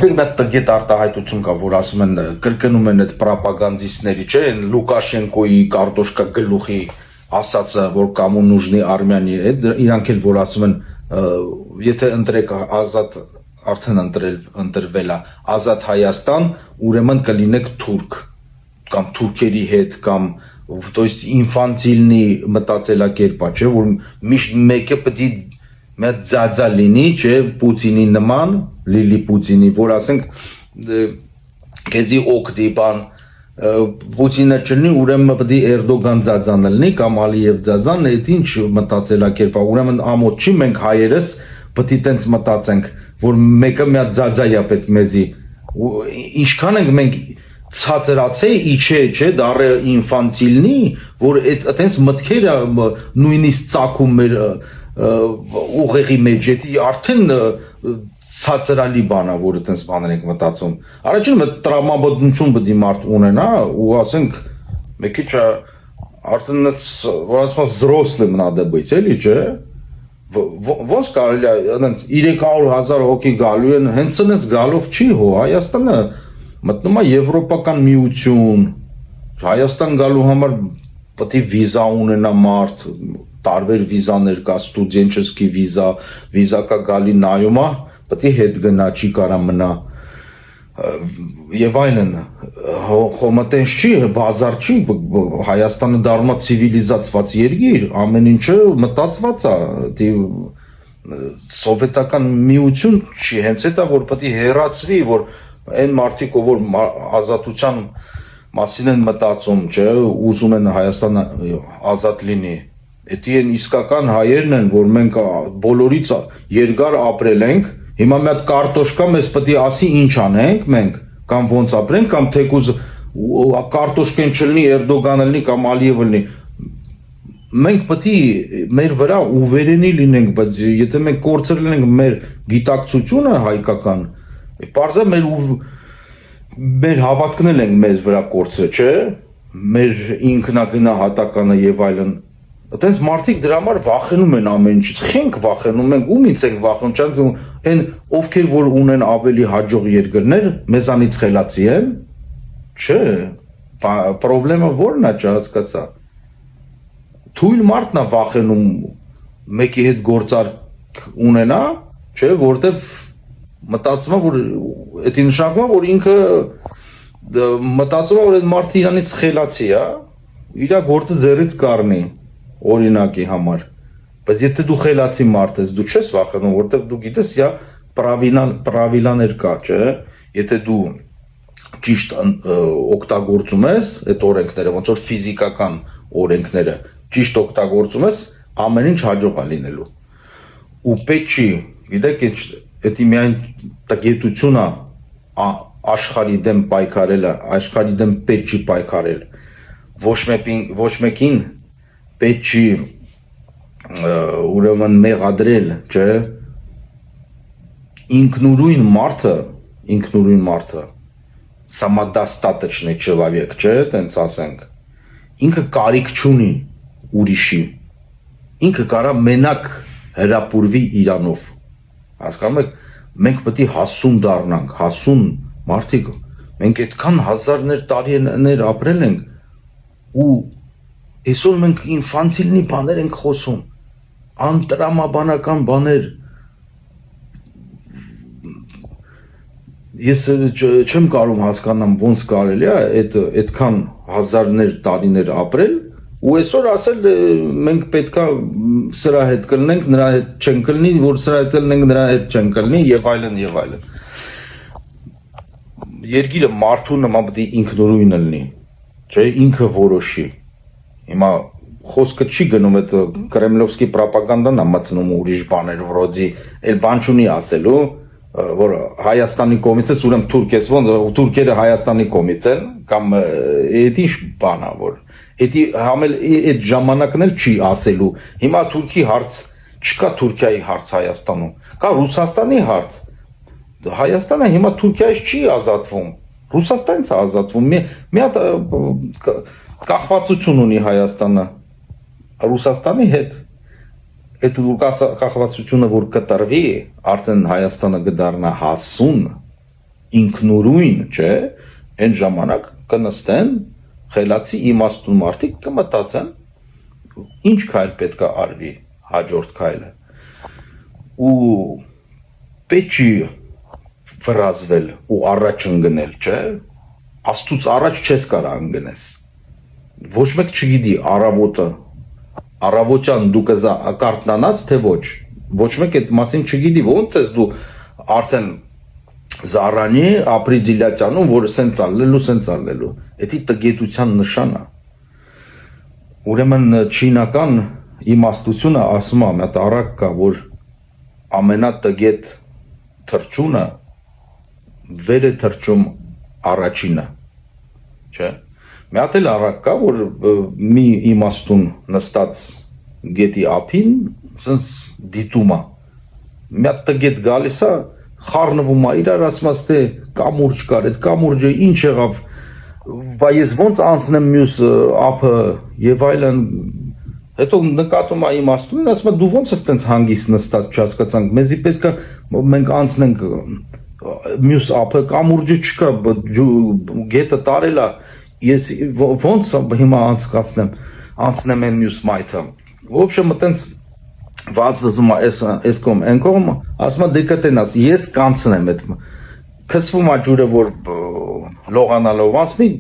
Այդ տգետ արտահայտություն կա, որ ասում են կրկնում են այդ պրոպագանդիստների, չէ, Լուկաշենկոյի կարտոշկա գլուխի ասածը, որ կամու նուժնի արմյանի, իրանք էլ որ ասում են, եթե ընտրեք ազատ արդեն ընտրվել է ազատ Հայաստան, ուրեմն կլինեք թուրք կամ թուրքերի հետ կամ то есть ինֆանտիլնի մտածելակերպա, չէ, որ միշտ մեկը պետք է մեծ ձածա լինի, չէ, Պուտինի նման, Լիլի Պուտինի, որ ասենք քեզի օգտի բան Պուտինը չլինի, ուրեմն պետք է Էրդոգան ձածան լինի կամ Ալիև ձածան, այդ ինչ մտածելակերպա, ուրեմն ամոթ չի, մենք հայերս պետք է տենց մտածենք, որ մեկը մի հատ ձածա է պետք մեզի, ինչքան ենք մենք ցածրացե իջե, չէ, դառը ինֆանտիլնի, որ այտենց մտքերը նույնիսկ ցակում մեր ուղեղի մեջ, դա արդեն ցածրալի բան է, որ այտենց բաներ ենք մտածում։ Առաջինը տրամաբանություն պետք է մարդ ունենա, ու ասենք մի քիչ արդեն որ ասում են взрослым надо быть, էլի, չէ։ Ոնց կարելի է, այնց 300,000 հոգի գալու են, հենց այնպես գալով չի հո, Հայաստանը մտնում է Եվրոպական միություն, Հայաստան գալու համար պետք է վիզա ունենա մարդ, տարբեր վիզաներ կա, ստուդենչեսկի վիզա, վիզա կա գալի նայում է, պետք է հետ գնա, չի կարա մնա, եւ այլն, հոմտենս չի, բազար չի, Հայաստանը դառնում է ցիվիլիզացված երկիր, ամեն ինչը մտածված է, սովետական միություն չի, հենց դա որ պետք է հեռացվի, որ այն մարդիկ, որ ազատության մասին են մտածում, չէ, ուզում են Հայաստանը ազատ լինի, դա են իսկական հայերն են, որ մենք բոլորից երկար ապրել ենք, հիմա մի հատ կարտոշկա մեզ պետք է ասի ինչ անենք մենք, կամ ոնց ապրենք, կամ թեկուզ կարտոշկեն չլինի, Էրդոգանը լինի կամ Ալիևը լինի, մենք պետք է մեր վրա ուվերենի լինենք, բայց եթե մենք կորցրել ենք մեր գիտակցությունը հայկական, պարզա մեր հավատքնել ենք մեզ վրա կորցրել, չէ, մեր ինքնագնահատականը եւ այլն, այտենց մարդիկ դրա համար վախենում են ամեն ինչից, խենք վախենում ենք, ումից ենք վախենում, չանցում, այն ովքեր որ ունեն ավելի հաջող երկրներ, մեզանից խելացի են, չէ, պրոբլեմը որն է, չհասկացա, թույլ մարդն է վախենում մեկի հետ գործարք ունենա, չէ, որտեվ մտածում է, որ դա նշանակում է, որ ինքը մտածում է, որ այդ մարդը իրանից խելացի է, իր գործը ձեռից կառնի, օրինակի համար, բայց եթե դու խելացի մարդ ես, դու չես վախենում, որտեղ դու գիտես, պրավիլաներ կա, չէ, եթե դու ճիշտ օգտագործում ես այդ օրենքները, ոնց որ ֆիզիկական օրենքները, ճիշտ օգտագործում ես, ամեն ինչ հաջող է լինելու։ Ու պետք չի, գիտեք, դա միայն տգետություն է աշխարհի դեմ պայքարելը, աշխարհի դեմ պետք չի պայքարել։ Ոչ մեկին պետք չի ուրեմն մեղադրել, չէ, ինքնուրույն մարդը самодостаточный человек, չէ, տենց ասենք, ինքը կարիք չունի ուրիշի, ինքը կարա մենակ հրապուրվի իրանով, հասկանում եք, մենք պետք է հասուն դառնանք, հասուն մարդիկ, մենք այդքան հազարներ տարիներ ապրել ենք, ու այսօր մենք ինֆանտիլնի բաներ ենք խոսում, անտրամաբանական բաներ, ես չեմ կարող հասկանամ ոնց կարելի է այդքան հազարներ տարիներ ապրել ու այսօր ասել մենք պետքա սրա հետ կլինենք, նրա հետ չենք կլինի, որ սրա հետ կլինենք, նրա հետ չենք կլինի եւ այլն եւ այլն։ Երկիրը մարդու նման պետք է ինքնուրույն լինի, չէ, ինքը որոշի։ Հիմա խոսքը չի գնում այդ կրեմլովսկի պրոպագանդան է մտցնում ուրիշ բաներ, որոձի այլ բան չունի ասելու, որ Հայաստանի կողմից է, ուրեմն Թուրքիաս ոնց թուրքերը Հայաստանի կողմից են, կամ այդ ինչ բան է, որ դա համել այդ ժամանակն էլ չի ասելու։ Հիմա Թուրքի հարց չկա, Թուրքիայի հարց Հայաստանում, կա Ռուսաստանի հարց։ Հայաստանը հիմա Թուրքիայից չի ազատվում, Ռուսաստանից է ազատվում։ Մի հատ կախվածություն ունի Հայաստանը Ռուսաստանի հետ, այդ կախվածությունը որ կտրվի, արդեն Հայաստանը կդառնա հասուն, ինքնուրույն, չէ, այն ժամանակ կնստեն խելացի իմաստուն մարդիկ կմտածեն ինչ քայլ պետք է արվի հաջորդ քայլը ու պետք չի վրազվել ու առաջ ընկնել, չէ, աստուծո առաջ չես կարող ընկնես, ոչ մեկ չգիտի առավոտյան դու կզա կարտնանաս թե ոչ մեկ այդ մասին չգիտի, ոնց ես դու արդեն զարանի ապրիդիլյացանում, որ սենց ալելու, էդի տգետության նշան է, ուրեմն չինական իմաստությունը ասում է, մի հատ առակ կա, որ ամենատգետ թռչունը վեր է թռչում առաջինը, չէ, մի հատ էլ առակ կա, որ մի իմաստուն նստած գետի ափին, սենց դիտում է, մի հատ տգետ գալիս է, խառնվում է իրար, ասում է, թե կամուրջ կար, այդ կամուրջը ինչ եղավ, բա ես ոնց անցնեմ մյուս ափը եւ այլն, հետո նկատում է իմաստունին, ասում է դու ոնց ես տենց հանգիստ նստած չհասկացանք, մեզի պետք է մենք անցնենք մյուս ափը, կամուրջը չկա, գետը տարել է, ես ոնց հիմա անցնեմ այն մյուս մայթը, в общем, տենց վազվզում է այս կողմ, այն կողմ, ասում է դե կտենաս, ես կանցնեմ այդ, քսվում է ջուրը, որ լողանալով անցնի,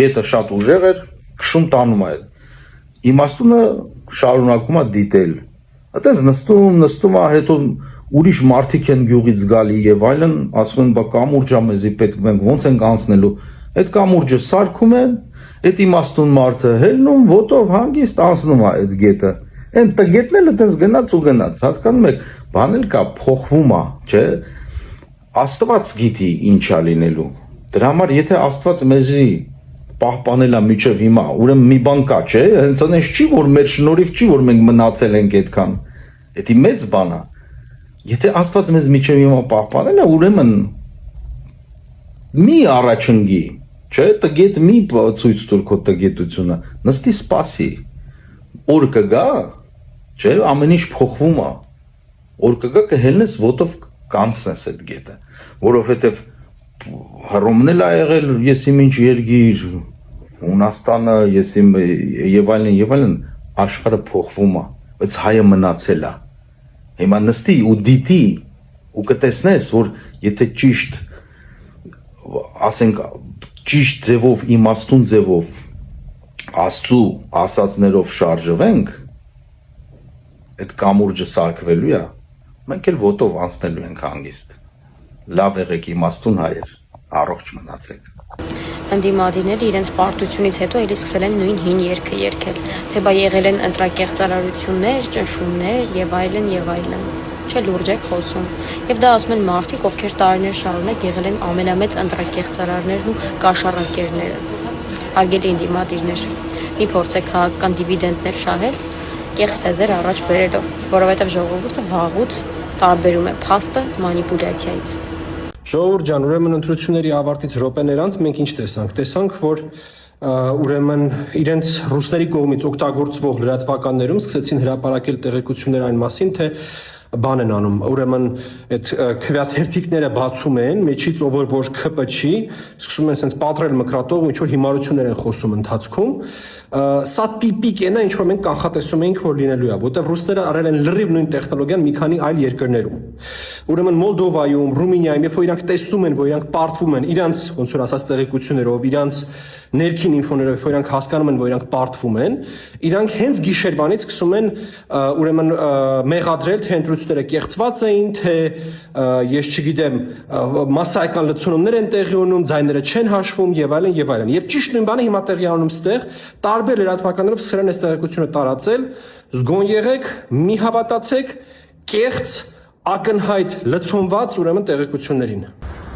գետը շատ ուժեղ էր, քշում տանում է, իմաստունը շարունակում է դիտել, այդպես նստում է, հետո ուրիշ մարդիկ են գյուղից գալի եւ այլն, ասում են, բա կամուրջ է մեզի պետք, մենք ոնց ենք անցնելու, այդ կամուրջը սարքում են, այդ իմաստուն մարդը հելնում, ոտով հանգիստ անցնում է այդ գետը, այն տգետն էլ այդպես գնաց ու գնաց, հասկանում եք, բան էլ կա, փոխվում է, չէ, Աստված գիտի ինչ է լինելու, դրա համար եթե Աստված մեզի պահպանել է մինչև հիմա, ուրեմն մի բան կա, չէ, հենց այնպես չի, որ մեր շնորհիվ չի, որ մենք մնացել ենք այդքան, դա մեծ բան է, եթե Աստված մեզ մինչև հիմա պահպանել է, ուրեմն մի առաջընկի, չէ, տգետ մի ցույց տուր քո տգետությունը, նստի սպասի, օր կգա, չէ, ամեն ինչ փոխվում է, օր կգա կհելնես ոտով կանցնես այդ գետը, որովհետև Հռոմն էլ ա եղել, ես իմ ինչ երկիր, Հունաստանը, ես իմ եւ այլն, աշխարհը փոխվում է, բայց հայը մնացել է, հիմա նստի ու դիտի ու կտեսնես, որ եթե ճիշտ, ասենք, ճիշտ ձևով, իմաստուն ձևով, Աստծու ասածներով շարժվենք, այդ կամուրջը սարքվելու է, մենք էլ ոտով անցնելու ենք հանգիստ, լավ եղեք իմաստուն հայեր, առողջ մնացեք։ Ընդդիմադիրները իրենց պարտությունից հետո էլի սկսել են նույն հին երգը երգել, թե բա եղել են ընտրակեղծարարություններ, ճնշումներ եւ այլն, չէ լուրջ եք խոսում։ Եվ դա ասում են մարդիկ, ովքեր տարիներ շարունակ եղել են ամենամեծ ընտրակեղծարարներն ու կաշառակերները։ Արգելի ընդդիմադիրներ, մի փորձեք քաղաքական դիվիդենդներ շահել, կեղծ թեզեր առաջ բերելով, որովհետև ժողովուրդը վաղուց տարբերում է փաստը մանիպուլյացիայից։ Ժողովուրդ ջան, ուրեմն ընտրությունների ավարտից րոպեներ անց մենք ինչ տեսանք։ Տեսանք, որ ուրեմն իրենց ռուսների կողմից օգտագործվող լրատվականներում սկսեցին հրապարակել տեղեկություններ այն մասին, թե բան են անում, ուրեմն այդ քվեաթերթիկները բացում են, մեջից ով որ ՔՊ չի, սկսում են sense պատրել մկրատող ու ինչ որ հիմարություններ են խոսում ընթացքում, սա տիպիկ է նա ինչ որ մենք կանխատեսում էինք որ լինելու է, որտեղ ռուսները արել են լրիվ նույն տեխնոլոգիան մի քանի այլ երկրներում։ Ուրեմն Մոլդովայում, Ռումինիայում, երբ որ իրանք տեսնում են, որ իրանք պարտվում են իրանց ոնց որ ասած տեղեկություններով, իրանց ներքին ինֆոներով, որ իրանք հասկանում են, որ իրանք պարտվում են, իրանք հենց գիշերվանից սկսում են ուրեմն մեղադրել, թե ընտրությունները կեղծված էին, թե ես չգիտեմ, մասսայական լցոնումներ են տեղի ունենում, ձայները չեն հաշվում եւ այլն եւ այլն։ Եվ ճիշտ նույն բանը հիմա տեղի ունենում ստեղ, տարբեր լրատվականներով սկսել են այս տեղեկությունը տարածել, զգոն եղեք, մի հավատացեք, կեղծ, ակնհայտ լցոնված ուրեմն տեղեկություններին։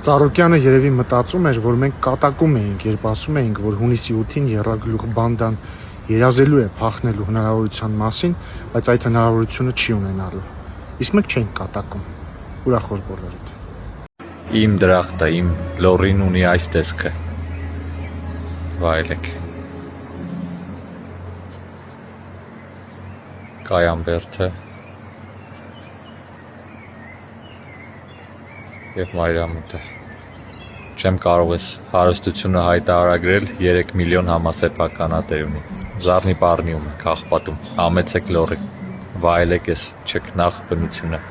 Ծառուկյանը երևի մտածում էր, որ մենք կատակում էինք, երբ ասում էինք, որ հունիսի 8-ին եռագլուխ բանդան երազելու է փախնելու հնարավորության մասին, բայց այդ հնարավորությունը չի ունենալու։ Իսկ մենք չենք կատակում։ Ուրախ որ բոլորիդ։ Իմ դրախտը, իմ լորին ունի այս տեսքը։ Վայելեք։ Կայանբերդը և Մայրամուտը։ Չեմ կարող ես հարստությունը հայտարարել 3 միլիոն համասեփականատեր ունի։ Զառնի պառնիում է, քաղպատում, ամեցեք լորի, վայելեք ես չքնախ բնությունը։